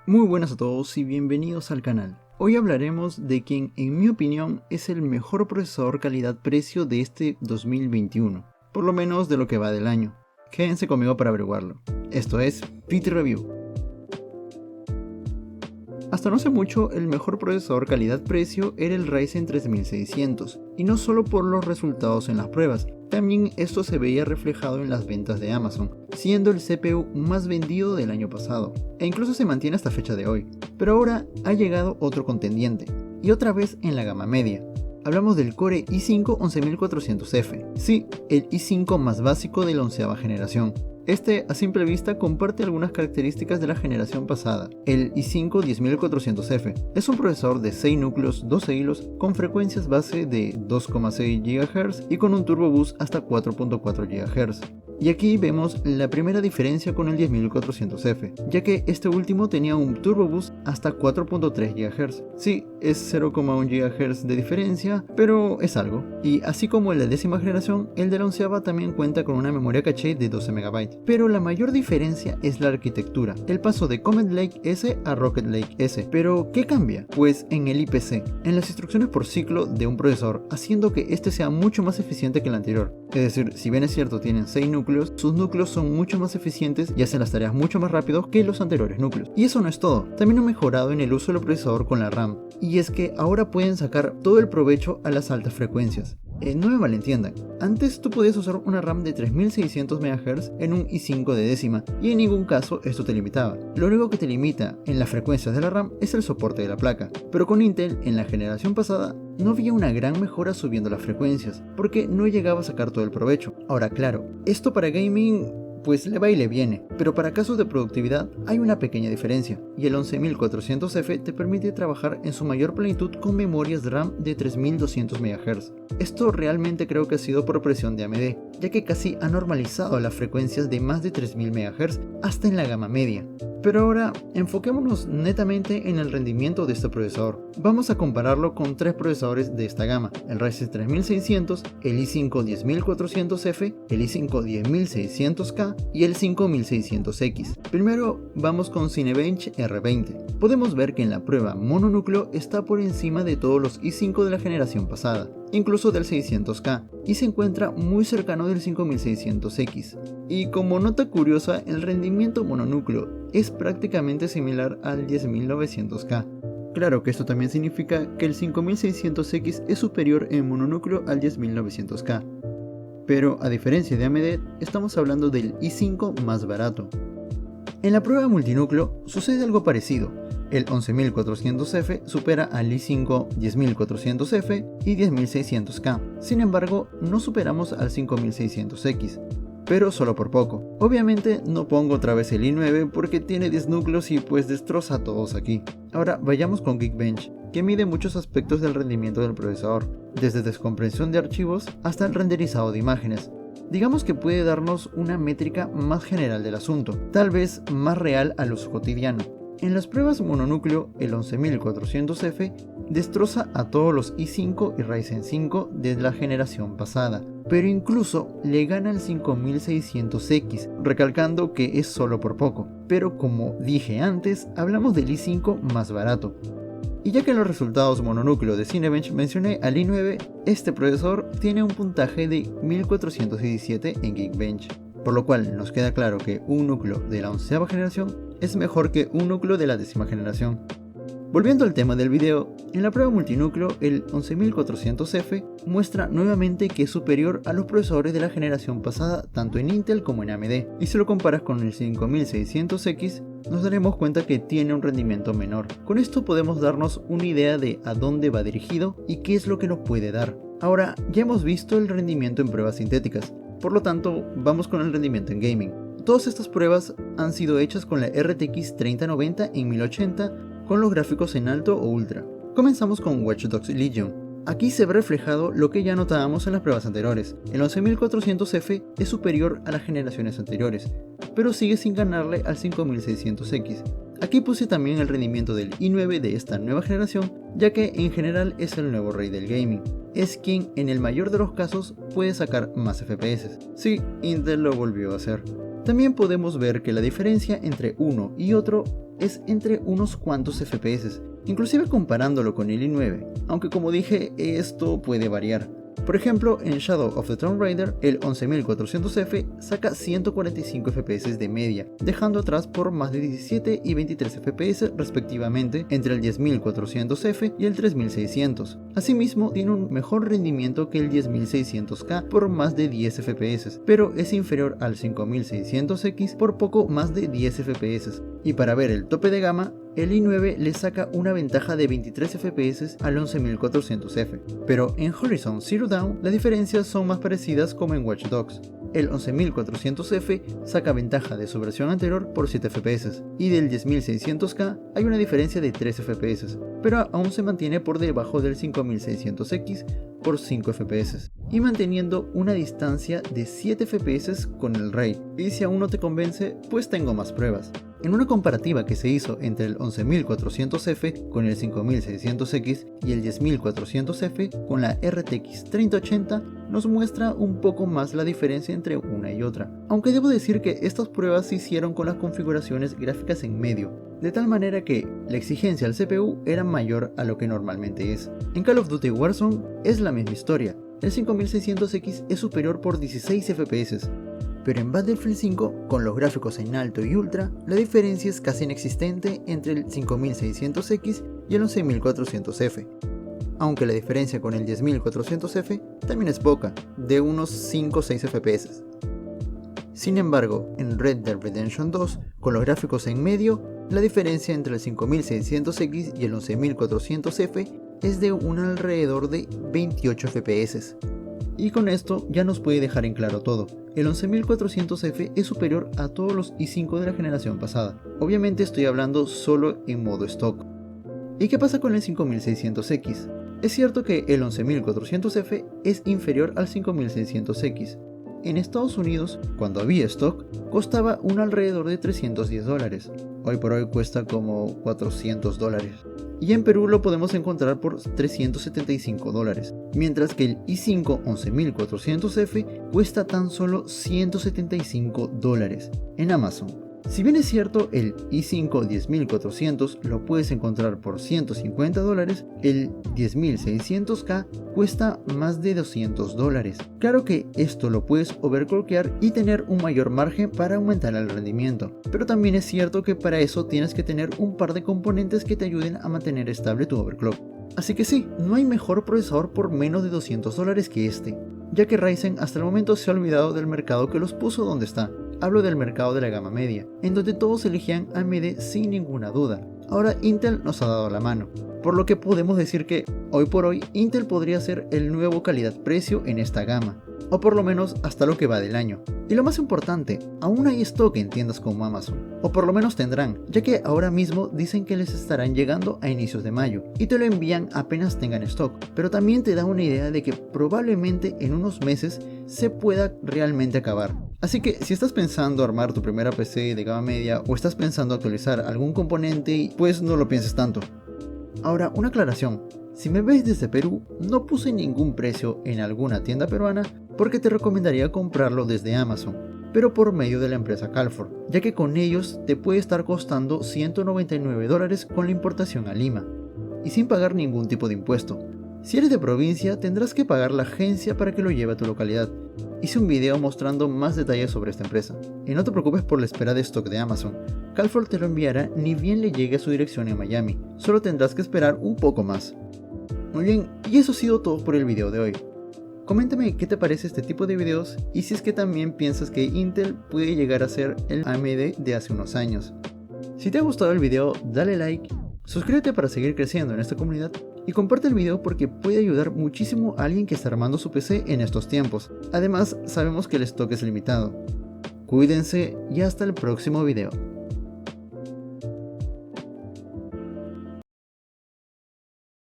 Muy buenas a todos y bienvenidos al canal. Hoy hablaremos de quien en mi opinión es el mejor procesador calidad-precio de este 2021, por lo menos de lo que va del año. Quédense conmigo para averiguarlo. Esto es PT Review. Hasta no hace mucho, el mejor procesador calidad-precio era el Ryzen 3600, y no solo por los resultados en las pruebas, también esto se veía reflejado en las ventas de Amazon, siendo el CPU más vendido del año pasado, e incluso se mantiene hasta fecha de hoy. Pero ahora ha llegado otro contendiente, y otra vez en la gama media. Hablamos del Core i5 11400F, sí, el i5 más básico de la 11ª generación. Este, a simple vista, comparte algunas características de la generación pasada. El i5 10400F es un procesador de 6 núcleos, 12 hilos, con frecuencias base de 2,6 GHz y con un turbo boost hasta 4.4 GHz. Y aquí vemos la primera diferencia con el 10400F, ya que este último tenía un turbo boost hasta 4.3 GHz. Sí, es 0,1 GHz de diferencia, pero es algo. Y así como el de 10ª generación, el de la 11ª también cuenta con una memoria caché de 12 MB. Pero la mayor diferencia es la arquitectura, el paso de Comet Lake S a Rocket Lake S. ¿Pero qué cambia? Pues en el IPC, en las instrucciones por ciclo de un procesador, haciendo que este sea mucho más eficiente que el anterior. Es decir, si bien es cierto tienen 6 núcleos, sus núcleos son mucho más eficientes y hacen las tareas mucho más rápido que los anteriores núcleos. Y eso no es todo, también han mejorado en el uso del procesador con la RAM, y es que ahora pueden sacar todo el provecho a las altas frecuencias. No me malentiendan, antes tú podías usar una RAM de 3600 MHz en un i5 de décima y en ningún caso esto te limitaba. Lo único que te limita en las frecuencias de la RAM es el soporte de la placa, pero con Intel en la generación pasada no había una gran mejora subiendo las frecuencias, porque no llegaba a sacar todo el provecho. Ahora claro, esto para gaming pues le va y le viene, pero para casos de productividad hay una pequeña diferencia, y el 11400F te permite trabajar en su mayor plenitud con memorias RAM de 3200 MHz. Esto realmente creo que ha sido por presión de AMD, ya que casi ha normalizado las frecuencias de más de 3000 MHz hasta en la gama media. Pero ahora, enfoquémonos netamente en el rendimiento de este procesador. Vamos a compararlo con tres procesadores de esta gama, el Ryzen 3600, el i5 10400F, el i5 10600K y el 5600X. Primero vamos con Cinebench R20. Podemos ver que en la prueba mononúcleo está por encima de todos los i5 de la generación pasada, incluso del 600K, y se encuentra muy cercano del 5600X. Y como nota curiosa, el rendimiento mononúcleo es prácticamente similar al 10900K. Claro que esto también significa que el 5600X es superior en mononúcleo al 10900K. Pero a diferencia de AMD, estamos hablando del i5 más barato. En la prueba multinúcleo sucede algo parecido. El 11400F supera al i5 10400F y 10600K. Sin embargo, no superamos al 5600X, pero solo por poco. Obviamente no pongo otra vez el i9 porque tiene 10 núcleos y pues destroza a todos aquí. Ahora vayamos con Geekbench, que mide muchos aspectos del rendimiento del procesador, desde descompresión de archivos hasta el renderizado de imágenes. Digamos que puede darnos una métrica más general del asunto, tal vez más real al uso cotidiano. En las pruebas mononúcleo, el 11400F destroza a todos los i5 y Ryzen 5 de la generación pasada, pero incluso le gana al 5600X, recalcando que es solo por poco. Pero como dije antes, hablamos del i5 más barato. Y ya que en los resultados mononúcleo de Cinebench mencioné al i9, este procesador tiene un puntaje de 1417 en Geekbench, por lo cual nos queda claro que un núcleo de la 11ª generación es mejor que un núcleo de la 10ª generación. Volviendo al tema del video, en la prueba multinúcleo el 11400F muestra nuevamente que es superior a los procesadores de la generación pasada tanto en Intel como en AMD, y si lo comparas con el 5600X nos daremos cuenta que tiene un rendimiento menor. Con esto podemos darnos una idea de a dónde va dirigido y qué es lo que nos puede dar. Ahora ya hemos visto el rendimiento en pruebas sintéticas, por lo tanto vamos con el rendimiento en gaming. Todas estas pruebas han sido hechas con la RTX 3090 en 1080 con los gráficos en alto o ultra. Comenzamos con Watch Dogs Legion. Aquí se ve reflejado lo que ya notábamos en las pruebas anteriores. El 11400F es superior a las generaciones anteriores, pero sigue sin ganarle al 5600X. Aquí puse también el rendimiento del i9 de esta nueva generación, ya que en general es el nuevo rey del gaming. Es quien en el mayor de los casos puede sacar más FPS. Sí, Intel lo volvió a hacer. También podemos ver que la diferencia entre uno y otro es entre unos cuantos FPS, inclusive comparándolo con el i9, aunque como dije esto puede variar. Por ejemplo, en Shadow of the Tomb Raider, el 11400F saca 145 FPS de media, dejando atrás por más de 17 y 23 FPS respectivamente entre el 10400F y el 3600. Asimismo, tiene un mejor rendimiento que el 10600K por más de 10 FPS, pero es inferior al 5600X por poco más de 10 FPS. Y para ver el tope de gama, el i9 le saca una ventaja de 23 FPS al 11400F, pero en Horizon Zero Dawn las diferencias son más parecidas como en Watch Dogs. El 11400F saca ventaja de su versión anterior por 7 FPS, y del 10600K hay una diferencia de 3 FPS, pero aún se mantiene por debajo del 5600X por 5 FPS, y manteniendo una distancia de 7 FPS con el Ray. Y si aún no te convence, pues tengo más pruebas. En una comparativa que se hizo entre el 11400F con el 5600X y el 10400F con la RTX 3080, nos muestra un poco más la diferencia entre una y otra, aunque debo decir que estas pruebas se hicieron con las configuraciones gráficas en medio, de tal manera que la exigencia al CPU era mayor a lo que normalmente es. En Call of Duty Warzone es la misma historia, el 5600X es superior por 16 FPS, pero en Battlefield 5, con los gráficos en alto y ultra, la diferencia es casi inexistente entre el 5600X y el 11400F. Aunque la diferencia con el 10400F también es poca, de unos 5 o 6 FPS. Sin embargo, en Red Dead Redemption 2, con los gráficos en medio, la diferencia entre el 5600X y el 11400F es de un alrededor de 28 FPS. Y con esto ya nos puede dejar en claro todo. El 11400F es superior a todos los i5 de la generación pasada. Obviamente estoy hablando solo en modo stock. ¿Y qué pasa con el 5600X? Es cierto que el 11400F es inferior al 5600X. En Estados Unidos, cuando había stock, costaba un alrededor de $310. Hoy por hoy cuesta como $400. Y en Perú lo podemos encontrar por $375, mientras que el i5 11400F cuesta tan solo $175 en Amazon. Si bien es cierto, el i5 10400 lo puedes encontrar por $150, el 10600K cuesta más de $200. Claro que esto lo puedes overclockear y tener un mayor margen para aumentar el rendimiento, pero también es cierto que para eso tienes que tener un par de componentes que te ayuden a mantener estable tu overclock. Así que sí, no hay mejor procesador por menos de $200 que este, ya que Ryzen hasta el momento se ha olvidado del mercado que los puso donde está. Hablo del mercado de la gama media, en donde todos elegían AMD sin ninguna duda. Ahora Intel nos ha dado la mano, por lo que podemos decir que hoy por hoy Intel podría ser el nuevo calidad-precio en esta gama, o por lo menos hasta lo que va del año. Y lo más importante, aún hay stock en tiendas como Amazon, o por lo menos tendrán, ya que ahora mismo dicen que les estarán llegando a inicios de mayo, y te lo envían apenas tengan stock, pero también te da una idea de que probablemente en unos meses se pueda realmente acabar. Así que si estás pensando armar tu primera PC de gama media o estás pensando actualizar algún componente, pues no lo pienses tanto. Ahora, una aclaración, si me ves desde Perú, no puse ningún precio en alguna tienda peruana porque te recomendaría comprarlo desde Amazon, pero por medio de la empresa Calfor, ya que con ellos te puede estar costando $199 con la importación a Lima, y sin pagar ningún tipo de impuesto. Si eres de provincia, tendrás que pagar la agencia para que lo lleve a tu localidad. Hice un video mostrando más detalles sobre esta empresa. Y no te preocupes por la espera de stock de Amazon. Calfor te lo enviará ni bien le llegue a su dirección en Miami. Solo tendrás que esperar un poco más. Muy bien, y eso ha sido todo por el video de hoy. Coméntame qué te parece este tipo de videos y si es que también piensas que Intel puede llegar a ser el AMD de hace unos años. Si te ha gustado el video, dale like, suscríbete para seguir creciendo en esta comunidad y comparte el video porque puede ayudar muchísimo a alguien que está armando su PC en estos tiempos. Además, sabemos que el stock es limitado. Cuídense y hasta el próximo video.